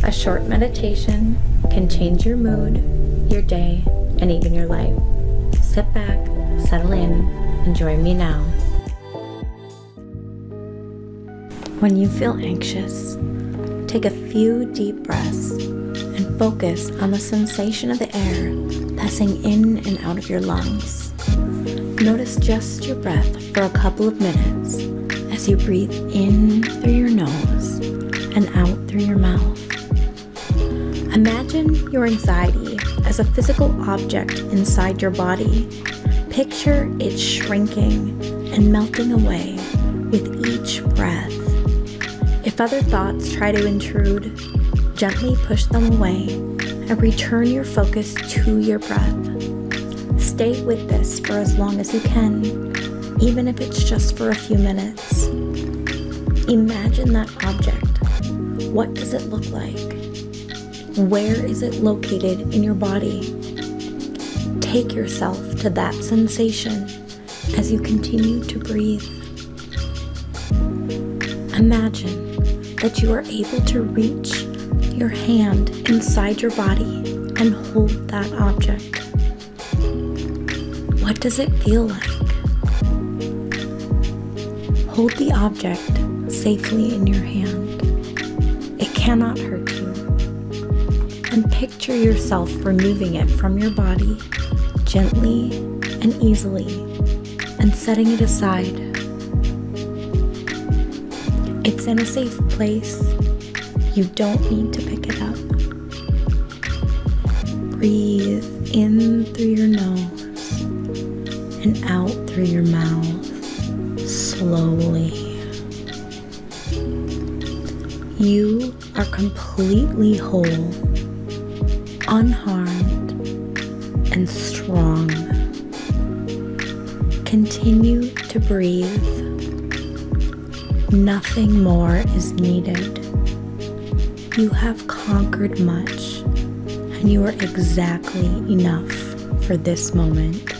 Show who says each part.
Speaker 1: A short meditation can change your mood, your day, and even your life. Sit back, settle in, and join me now. When you feel anxious, take a few deep breaths and focus on the sensation of the air passing in and out of your lungs. Notice just your breath for a couple of minutes as you breathe in through your nose and out through your mouth. Imagine your anxiety as a physical object inside your body. Picture it shrinking and melting away with each breath. If other thoughts try to intrude, gently push them away and return your focus to your breath. Stay with this for as long as you can, even if it's just for a few minutes. Imagine that object. What does it look like? Where is it located in your body? Take yourself to that sensation as you continue to breathe. Imagine that you are able to reach your hand inside your body and hold that object. What does it feel like? Hold the object safely in your hand. It cannot hurt you. And picture yourself removing it from your body gently and easily and setting it aside. It's in a safe place. You don't need to pick it up. Breathe in through your nose and out through your mouth slowly. You are completely whole, unharmed, and strong. Continue to breathe. Nothing more is needed. You have conquered much, and you are exactly enough for this moment.